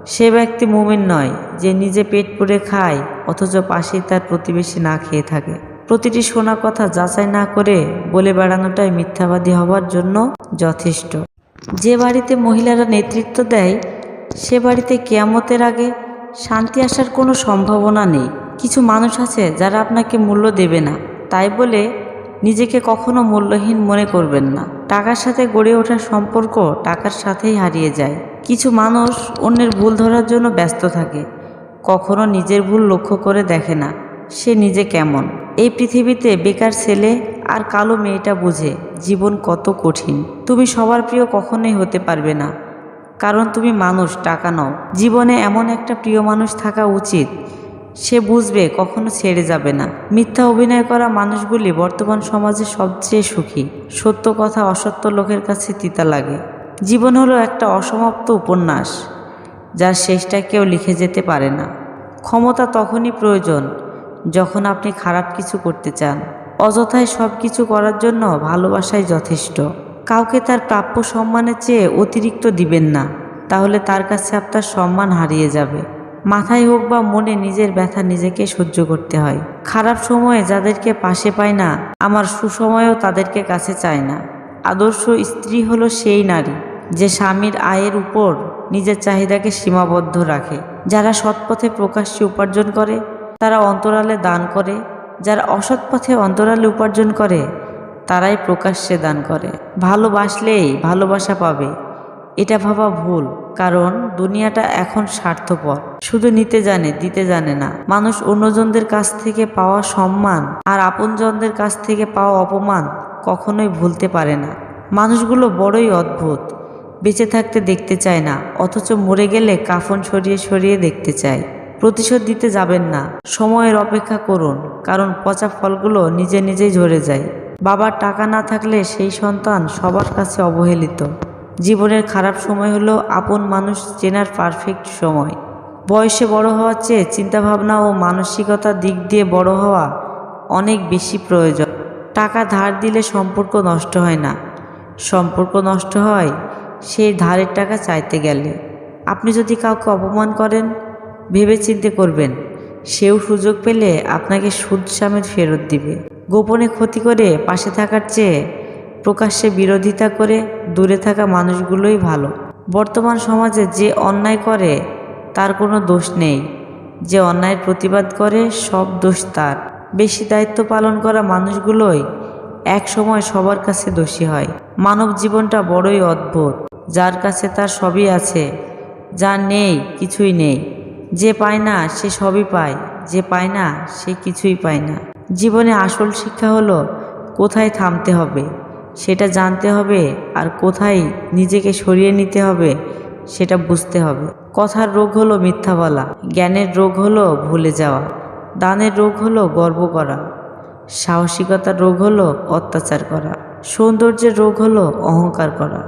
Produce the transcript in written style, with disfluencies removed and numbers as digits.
সে ব্যক্তি মুমিন নয় যে নিজে পেট পুরে খায় অথচ পাশেই তার প্রতিবেশী না খেয়ে থাকে। প্রতিটি শোনা কথা যাচাই না করে বলে বেড়ানোটাই মিথ্যাবাদী হবার জন্য যথেষ্ট। যে বাড়িতে মহিলারা নেতৃত্ব দেয় সে বাড়িতে কিয়ামতের আগে শান্তি আসার কোনো সম্ভাবনা নেই। কিছু মানুষ আছে যারা আপনাকে মূল্য দেবে না, তাই বলে নিজেকে কখনো মূল্যহীন মনে করবেন না। টাকার সাথে গড়ে ওঠা সম্পর্ক টাকার সাথেই হারিয়ে যায়। কিছু মানুষ অন্যের ভুল ধরার জন্য ব্যস্ত থাকে, কখনো নিজের ভুল লক্ষ্য করে দেখে না সে নিজে কেমন। এই পৃথিবীতে বেকার ছেলে আর কালো মেয়েটা বুঝে জীবন কত কঠিন। তুমি সবার প্রিয় কখনোই হতে পারবে না, কারণ তুমি মানুষ, টাকা নও। জীবনে এমন একটা প্রিয় মানুষ থাকা উচিত সে বুঝবে কখনো ছেড়ে যাবে না। মিথ্যা অভিনয় করা মানুষগুলি বর্তমান সমাজে সবচেয়ে সুখী। সত্য কথা অসত্য লোকের কাছে তিতা লাগে। জীবন হলো একটা অসমাপ্ত উপন্যাস যার শেষটা কেউ লিখে যেতে পারে না। ক্ষমতা তখনই প্রয়োজন যখন আপনি খারাপ কিছু করতে চান। অযথায় সব কিছু করার জন্য ভালোবাসাই যথেষ্ট। কাউকে তার প্রাপ্য সম্মানের চেয়ে অতিরিক্ত দিবেন না, তাহলে তার কাছে আপনার সম্মান হারিয়ে যাবে। মাথায় হোক বা মনে নিজের ব্যথা নিজেকে সহ্য করতে হয়। খারাপ সময়ে যাদেরকে পাশে পায় না, আমার সুসময়েও তাদেরকে কাছে চায় না। আদর্শ স্ত্রী হলো সেই নারী যে স্বামীর আয়ের উপর নিজের চাহিদাকে সীমাবদ্ধ রাখে। যারা সৎপথে প্রকাশ্যে উপার্জন করে তারা অন্তরালে দান করে, যারা অসৎ পথে অন্তরালে উপার্জন করে তারাই প্রকাশ্যে দান করে। ভালোবাসলেই ভালোবাসা পাবে এটা ভাবা ভুল, কারণ দুনিয়াটা এখন স্বার্থপর, শুধু নিতে জানে, দিতে জানে না। মানুষ অন্যজনদের কাছ থেকে পাওয়া সম্মান আর আপনজনদের কাছ থেকে পাওয়া অপমান কখনোই ভুলতে পারে না। মানুষগুলো বড়ই অদ্ভুত, বেঁচে থাকতে দেখতে চায় না, অথচ মরে গেলে কাফন সরিয়ে সরিয়ে দেখতে চায়। প্রতিশোধ দিতে যাবেন না, সময়ের অপেক্ষা করুন, কারণ পচা ফলগুলো নিজে নিজেই ঝরে যায়। বাবার টাকা না থাকলে সেই সন্তান সবার কাছে অবহেলিত। জীবনের খারাপ সময় হলো আপন মানুষ চেনার পারফেক্ট সময়। বয়সে বড় হওয়ার চেয়ে চিন্তাভাবনা ও মানসিকতার দিক দিয়ে বড় হওয়া অনেক বেশি প্রয়োজন। টাকা ধার দিলে সম্পর্ক নষ্ট হয় না, সম্পর্ক নষ্ট হয় সেই ধারের টাকা চাইতে গেলে। আপনি যদি কাউকে অপমান করেন, ভেবে চিন্তে করবেন, সেও সুযোগ পেলে আপনাকে সুদ সমেত ফেরত দিবে। গোপনে ক্ষতি করে পাশে থাকার চেয়ে প্রকাশ্যে বিরোধিতা করে দূরে থাকা মানুষগুলোই ভালো। বর্তমান সমাজে যে অন্যায় করে তার কোনো দোষ নেই, যে অন্যায়ের প্রতিবাদ করে সব দোষ তার। বেশি দায়িত্ব পালন করা মানুষগুলোই এক সময় সবার কাছে দোষী হয়। মানব জীবনটা বড়ই অদ্ভুত, যার কাছে তার সবই আছে, যার নেই কিছুই নেই। যে পায় না সে সবই পায়, যে পায় না সে কিছুই পায় না। জীবনে আসল শিক্ষা হলো কোথায় থামতে হবে সেটা জানতে হবে, আর কোথায় নিজেকে সরিয়ে নিতে হবে সেটা বুঝতে হবে। কথার রোগ হলো মিথ্যা বলা, জ্ঞানের রোগ হলো ভুলে যাওয়া, দানের রোগ হলো গর্ব করা, সাহসিকতার রোগ হলো অত্যাচার করা, সৌন্দর্যের রোগ হলো অহংকার করা।